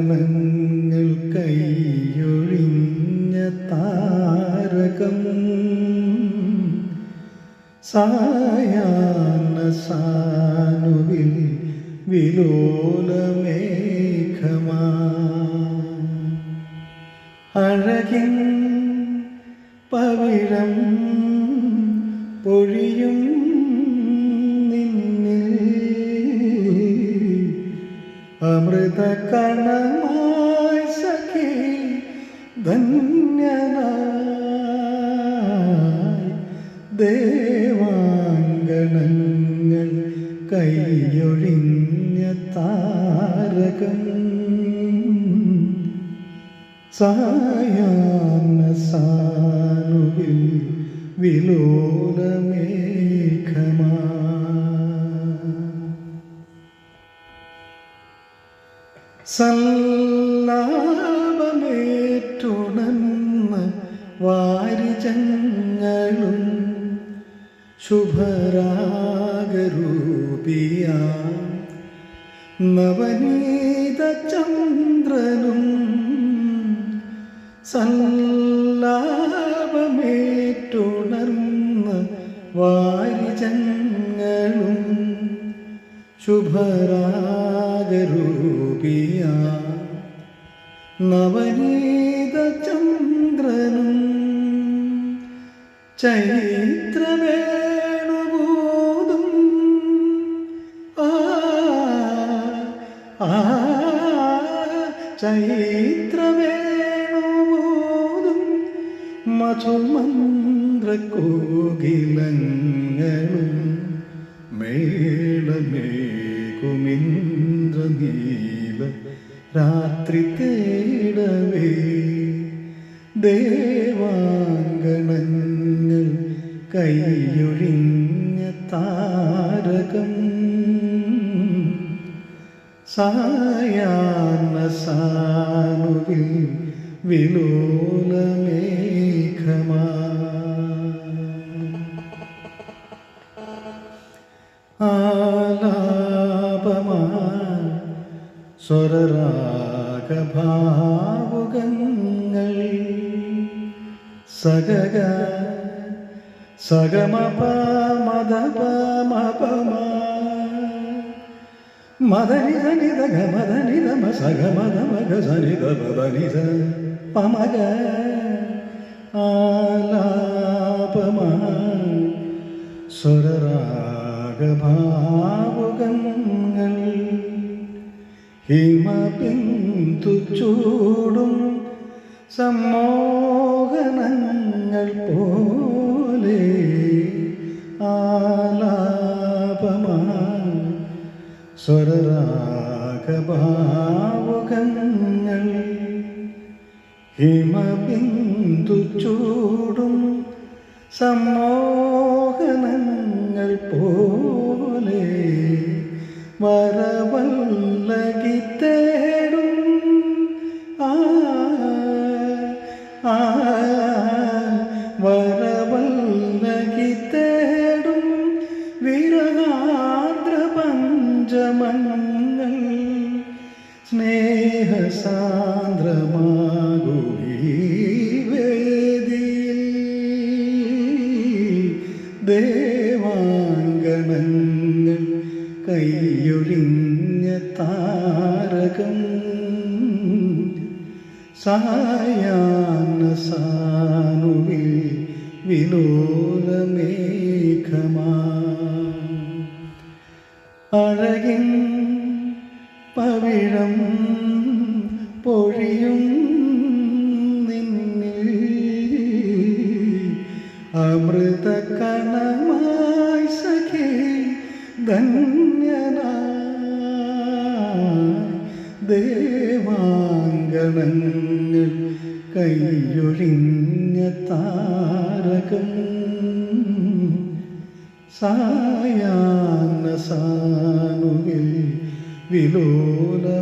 ദേവാംഗണങ്ങൾ കൈയൊഴിഞ്ഞ താരകം സായാഹ്ന സാനുവിൽ വിലോലമേഘമാ അഴകിൻ പവിഴം പൊഴിയും അമൃതകണമായി സഖി ധന്യനായി ദേവാംഗണങ്ങൾ കൈയൊഴിഞ്ഞ താരകം സായാഹ്ന സാനുവിൽ വിലോലമേഘമാ സല്ലാപമേറ്റുണർന്ന വാരിജങ്ങളും ശുഭരാഗരൂപിയ നവനീത ചന്ദ്രനും സല്ലാപമേറ്റുണർന്ന വാരിജങ്ങളും ശുഭരാഗരൂപിയ നവനീത ചന്ദ്രനും ചൈത്രവേണുബോധം ചൈത്രവേണുബോധം മധുമന്ത്രകോകിലങ്ങളും മേളമേകുമിന്ദ്രനീല രാത്രി തേടവേ ദേവാംഗണങ്ങൾ കൈയൊഴിഞ്ഞ താരകം സായാഹ്ന സാനുവിൽ വിലോലമേഘമാ ആലാപമാ സ്വരരാഗഭാവുകങ്ങൾ സഗഗ സഗമപ മദപ മപമ മദനിധ നിധ ഗമദനിധ സഗമദ മഗ സനിധ പദനിധ പമഗ ആലാപമാ സ്വരരാഗഭാവുകങ്ങൾ ഹിമബിന്ദു ചൂടും സമ്മോഹനങ്ങൾ പോലെ ആലാപമാ സ്വരരാഗഭാവുകങ്ങൾ ഹിമബിന്ദു ചൂടും സമ്മോഹനങ്ങൾ പോലെ വരവല്ലകി തേടും വരവല്ലകി തേടും വിരഹാർദ്ര പഞ്ചമങ്ങൾ സ്നേഹസാന്ദ്രമാകൂ വേദിയിൽ ദേവാംഗണങ്ങൾ കൈയൊഴിഞ്ഞ താരകം സായാഹ്ന സാനുവിൽ വിലോലമേഘമാ അഴകിൻ പവിഴം പൊഴിയും നിന്നിൽ അമൃതകണമായി സഖി ധന്യനായി ദേവാങ്കണങ്ങൾ കൈയൊഴിഞ്ഞ താരകം സായാഹ്ന സാനുവിൽ വിലോലമേഘമാ